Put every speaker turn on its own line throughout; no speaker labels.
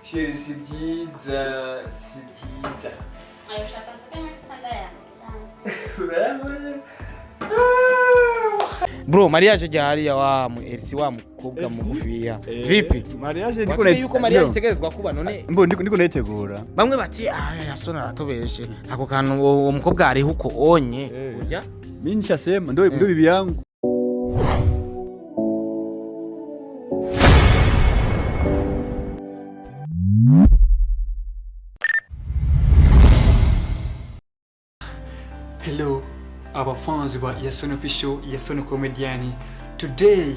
Sheri si byiza.
Ayo shaka suka masanda yangu.
Bro, Mariage jari ya wa Elsi wa Mukobwa Mugufi ya. Vipi?
Mariage
ndiko yuko Mariage tegerezwa kuba none.
Mbo ndiko netegura.
Bamwe bati Yasoni aratobeshe. Ako kantu uwo mukobwa ari huko onye. Urya?
Mimi nishasema ndio bibi yangu.
Hello, our fans wa Yasoni official, Yasoni comediani. Today,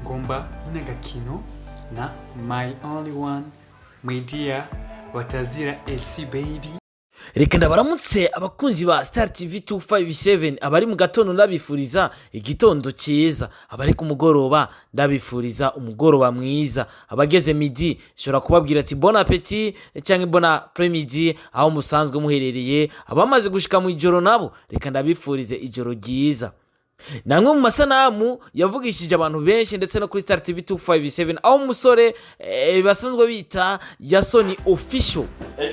ngomba ina gakino na my only one, my dear watazira LC baby.
Reka ndabaramutse abakunzi ba Star TV 257 abari mu gatondo ndabifuriza igitondo cyiza, abari ku mugoroba ndabifuriza umugoroba mwiza, abageze midi shora kubabwira ati bon appétit cyangwa bon après-midi aho musanzwe muherereye, abamaze gushika mu ijoro nabo reka ndabifurize ijoro ryiza. Namwe mu masanamu yavugishije abantu benshi ndetse no kuri Star TV 257 aho umusore basanzwe bita Yasoni official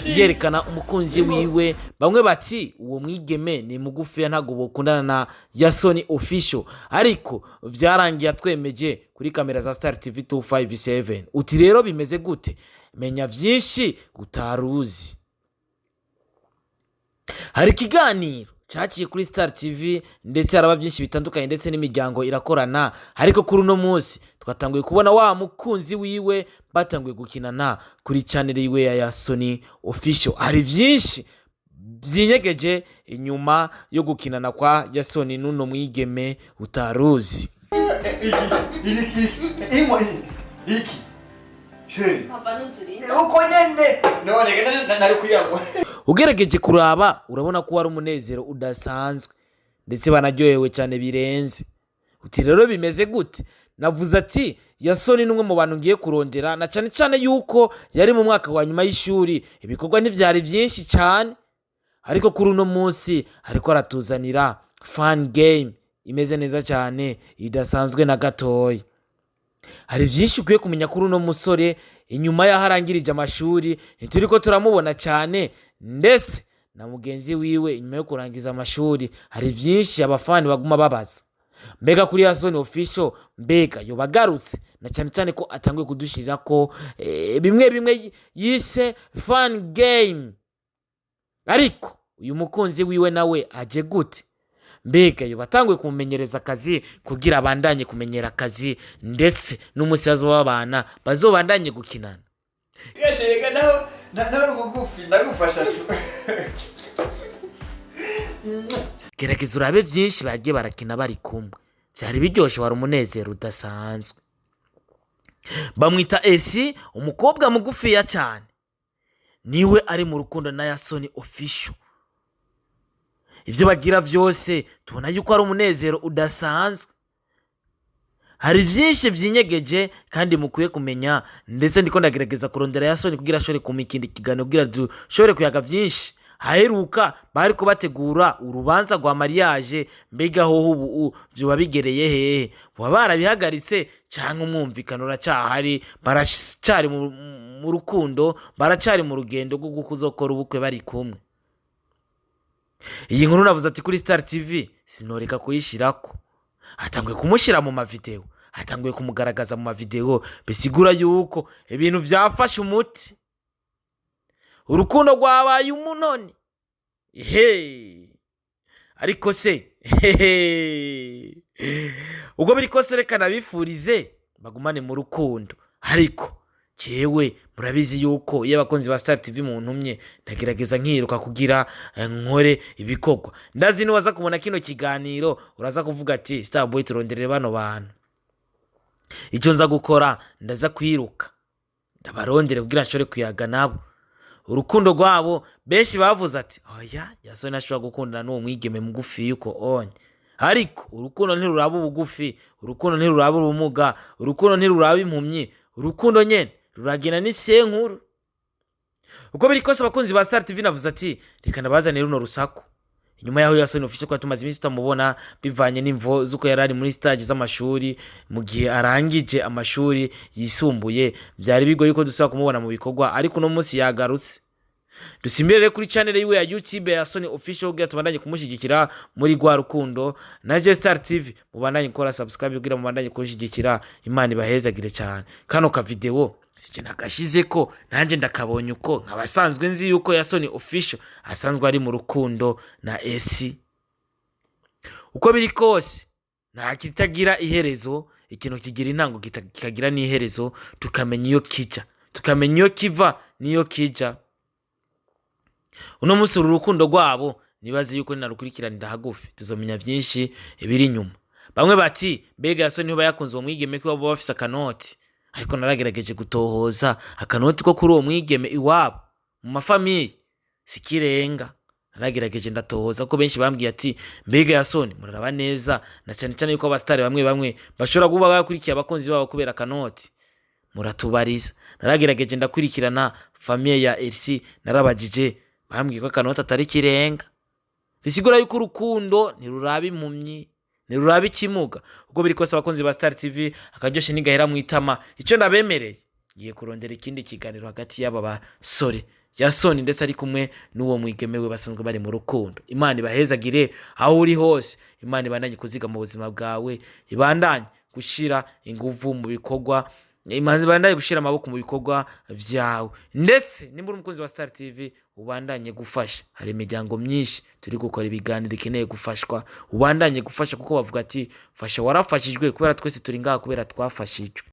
yerekana umukunzi wiwe, bamwe bati uwo mwigeme ni mugufi ntago bokundana na Yasoni official, ariko vyarangiye atwemeje kuri kamera za Star TV 257. Uti rero bimeze gute? Menya vyinshi gutaruzi. Hari kiganiro cyaciye kuri Star TV ndetse haraba byinshi bitandukanye ndetse n'imiryango irakorana, ariko kuri uno munsi twatanguye kubona wa mukunzi wiwe batanguye gukinana kuri channel yiwe ya Yasoni official. Hari byinshi byinyegeje inyuma yo gukinana kwa Yasoni nuno mwigeme utaruzi.
Iki Sheri
Papa nuzuri.
uko nyene none nari kuyagwa.
Ugerageje kuraba urabona ko ari umunezero udasanzwe ndetse banaryohewe cyane birenze. Uti rero bimeze gute? Navuze ati Yasoni numwe mu bantu ngiye kurondera, na cyane cyane yuko yari mu mwaka wa nyuma y'ishuri, ibikorwa ntivyari byinshi cyane, ariko kuri uno munsi ariko aratuzanira fun game imeze neza cyane idasanzwe na gatoya. Hari byinshi ukwiye kumenya kuri uno musore inyuma yaharangirije amashuri, turiko turamubona cyane ndetse na mugenzi wiwe inyuma yo kurangiza amashuri. Hari byinshi abafani baguma babaza, mbega kuri Yasoni official mbega yo bagarutse, na cyane cyane ko atanguye kudushirira ko bimwe yise fun game. Ariko uyu mukunzi wiwe nawe aje gute? Mbega yo batanguye kumumenyereza akazi kugira abandanye kumenyera akazi ndetse n'umusaza w'abana bazobandanye gukinana.
Yashirega naho Mugufi ndagufasha.
Gerageza urabe byinshi bagiye barakina bari kumwe, byari biryoshe, wari umunezero udasanzwe. Bamwita Esi, umukobwa mugufi ya cyane, niwe ari mu rukundo na Yasoni official. Ivyo bagira byose tubona yuko ari umunezero udasanzwe. Hari byinshi byinyegeje kandi mukwiye kumenya, ndetse ndiko ndagerageza kurondera Yasoni kugira ashore kumikindi kiganiro kugira dushobore kuyaga byinshi. Haheruka bari ko bategura urubanza rwa Mariage, mbega ho ubu byo babigereye hehe? Bo barabihagaritse cyangwa umwumvikano uracahari, baracari mu rukundo, baracari mu rugendo rwo kuzokora ubukwe bari kumwe. Iyi nkuru navuze ati kuri Star TV sinoreka kuyishirako. Hatanguye kumushira mu mavideo, hatanguye kumugaragaza mu mavideo, bisigura yuko ibintu byafashe umuti. Urukundo rwabaye umunoni. Ariko se ubwo biri kose reka nabifurize bagumane mu rukundo. Ariko jewe murabizi yuko iyo abakunzi ba Star TV mu ntumye ndagerageza nkiruka kugira nkore ibikorwa. Ndazi niwaza kubona kino kiganiro uraza kuvuga ati Star Boy turonderere bano bantu. Icyo nza gukora ndaza kwiruka ndabarondere kugira nshore kuyaga nabo. Urukundo rwabo benshi bavuze ati oya Yasoni ashobora gukundana n'uwo mwigeme mugufi yuko onye. Ariko urukundo ntiruraba ubugufi, urukundo ntiruraba ubumuga, urukundo ntiruraba impumyi, urukundo nyene ruragena n'isenkuru. Uko biri kose abakunzi ba Star TV navuze ati reka nabazane runo rusaku nyuma yaho Yasoni official ko tumaze iminsi tutamubona bivanye n'imvo zuko yarari muri stage z'amashuri mu gihe arangije amashuri yisumbuye byari bigoye ko dusaba kumubona mu bikorwa ariko no munsi yagarutse. Dusimbire kuri channel yiwe ya YouTube ya Yasoni official kugira tubandanye kumushyigikira muri gwa rukundo na Star TV mubandanye gukora subscribe kugira mubandanye kumushyigikira. Imana ibahezagire cyane. Kano ka video sije nagashize ko nanje ndakabonye uko nkabasanzwe nzi yuko Yasoni official asanzwe ari mu rukundo na AC. Uko biri kose nta kitagira iherezo, ikintu kigira intango kikagira n'iherezo, tukamenya iyo kija, tukamenya iyo kiva niyo kija. Uno munsi urukundo rwabo nibaze yuko ninarukurikiranira hagufi tuzomenya byinshi ibiri nyuma. Bamwe bati mbega Yasoni niba yakunze uwo mwigeme ko baba bafise akanoti, ariko naragerageje gutohoza akanoti ko kuri uwo mwigeme iwabo mu mafamiye sikirenga. Naragerageje ndatohoza ko benshi bambwiye ati mbega Yasoni muraraba neza, na cyane cyane yuko abastari bamwe bashobora kuba bakurikiye abakonzi babo kubera akanoti, muratubariza. Naragerageje ndakurikirana famiye ya RC narabajije bambwiye ko akanota atari kirenga. Bisigura yuko urukundo ntiruraba impumyi, ntiruraba ikimuga. Ubwo biri kose abakonzi ba Star TV akaryoshe nigahera mu itama, icyo ndabemereye ngiye kurondera ikindi kiganiro hagati y'aba basore Yasoni ndetse ari kumwe n'uwo mwigemewe basanzwe bari mu rukundo. Imana ibahezagire aho uri hose, Imana ibandanye kuziga mu buzima bwawe, ibandanye gushira inguvu mu bikorwa, Imana ibandanye gushira amaboko mu bikorwa vyawe. Ndetse nimba uri umukozi wa Star TV ubandanye gufasha, hari imiryango myinshi turi gukora ibiganiro ikeneye gufashwa, ubandanye gufasha kuko bavuga ati fasha warafashijwe kubera twese turi ngaha kubera twafashijwe.